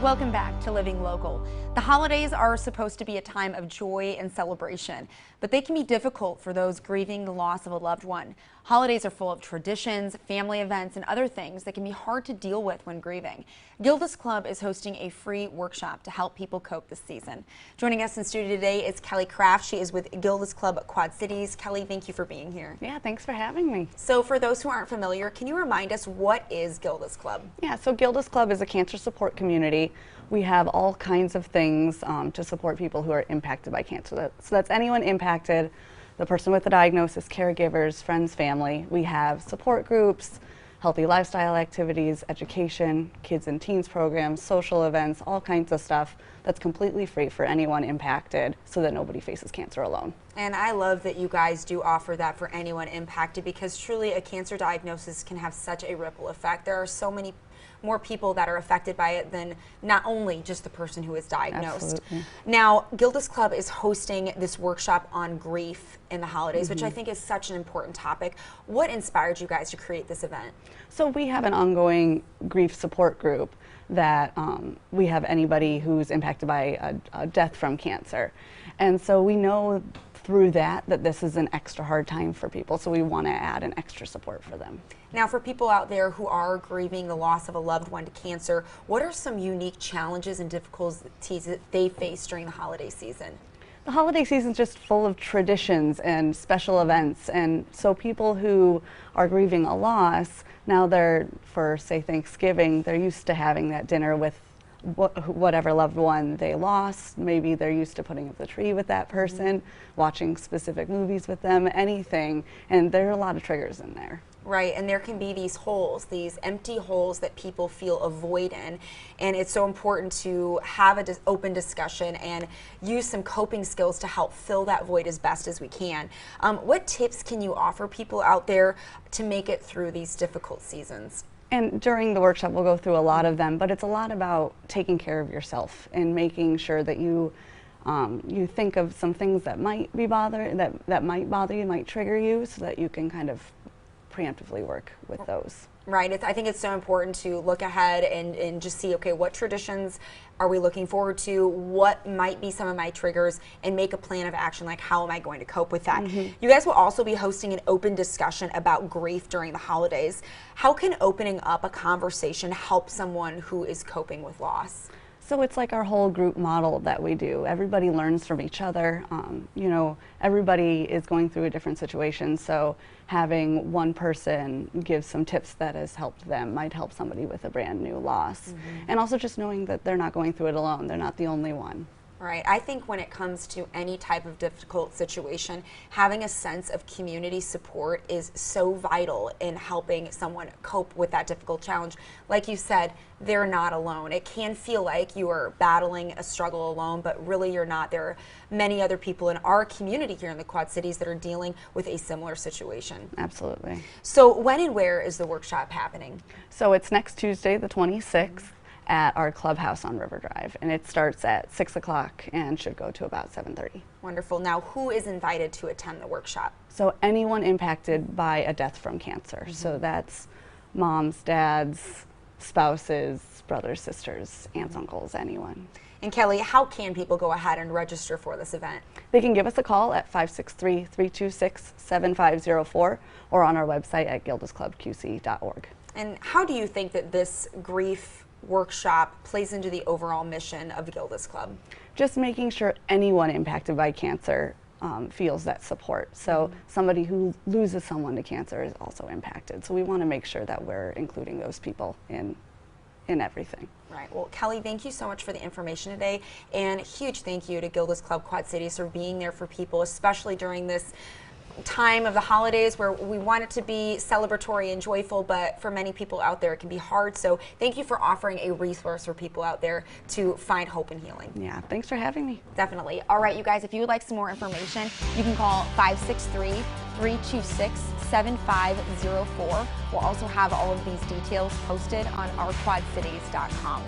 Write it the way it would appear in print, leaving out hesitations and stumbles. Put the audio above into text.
Welcome back to Living Local. The holidays are supposed to be a time of joy and celebration, but they can be difficult for those grieving the loss of a loved one. Holidays are full of traditions, family events, and other things that can be hard to deal with when grieving. Gildas Club is hosting a free workshop to help people cope this season. Joining us in studio today is Kelly Kraft. She is with Gildas Club Quad Cities. Kelly, thank you for being here. Yeah, thanks for having me. So for those who aren't familiar, can you remind us what is Gildas Club? Yeah, so Gildas Club is a cancer support community. We have all kinds of things to support people who are impacted by cancer. So that's anyone impacted, the person with the diagnosis, caregivers, friends, family. We have support groups, healthy lifestyle activities, education, kids and teens programs, social events, all kinds of stuff that's completely free for anyone impacted so that nobody faces cancer alone. And I love that you guys do offer that for anyone impacted, because truly a cancer diagnosis can have such a ripple effect. There are so many more people that are affected by it than not only just the person who is diagnosed. Absolutely. Now, Gildas Club is hosting this workshop on grief in the holidays, which I think is such an important topic. What inspired you guys to create this event? So we have an ongoing grief support group that we have anybody who's impacted by a death from cancer. And so we know through that this is an extra hard time for people, so we want to add an extra support for them. Now, for people out there who are grieving the loss of a loved one to cancer, what are some unique challenges and difficulties that they face during the holiday season? The holiday season is just full of traditions and special events, and so people who are grieving a loss, now they're, for say Thanksgiving, they're used to having that dinner with whatever loved one they lost. Maybe they're used to putting up the tree with that person, watching specific movies with them, anything, and there are a lot of triggers in there. Right, and there can be these holes, these empty holes that people feel a void in, and it's so important to have an open discussion and use some coping skills to help fill that void as best as we can. What tips can you offer people out there to make it through these difficult seasons? And during the workshop we'll go through a lot of them, but it's a lot about taking care of yourself and making sure that you think of some things that might be that might bother you, might trigger you, so that you can kind of preemptively work with those. Right, I think it's so important to look ahead and just see, okay, what traditions are we looking forward to, what might be some of my triggers, and make a plan of action, like how am I going to cope with that. You guys will also be hosting an open discussion about grief during the holidays. How can opening up a conversation help someone who is coping with loss? So it's like our whole group model that we do. Everybody learns from each other. You know, everybody is going through a different situation, so having one person give some tips that has helped them might help somebody with a brand new loss. And also just knowing that they're not going through it alone. They're not the only one. Right. I think when it comes to any type of difficult situation, having a sense of community support is so vital in helping someone cope with that difficult challenge. Like you said, they're not alone. It can feel like you are battling a struggle alone, but really you're not. There are many other people in our community here in the Quad Cities that are dealing with a similar situation. Absolutely. So when and where is the workshop happening? So it's next Tuesday, the 26th. At our clubhouse on River Drive, and it starts at 6 o'clock and should go to about 7:30. Wonderful. Now, who is invited to attend the workshop? So anyone impacted by a death from cancer. So that's moms, dads, spouses, brothers, sisters, aunts, uncles, anyone. And Kelly, how can people go ahead and register for this event? They can give us a call at 563-326-7504 or on our website at gildasclubqc.org. And how do you think that this grief workshop plays into the overall mission of Gildas Club? Just making sure anyone impacted by cancer feels that support. So somebody who loses someone to cancer is also impacted. So we want to make sure that we're including those people in everything. Right. Well, Kelly, thank you so much for the information today, and a huge thank you to Gildas Club Quad Cities for being there for people, especially during this time of the holidays where we want it to be celebratory and joyful, but for many people out there it can be hard. So thank you for offering a resource for people out there to find hope and healing. Yeah, thanks for having me. Definitely. All right, you guys, if you would like some more information, you can call 563-326-7504. We'll also have all of these details posted on ourquadcities.com.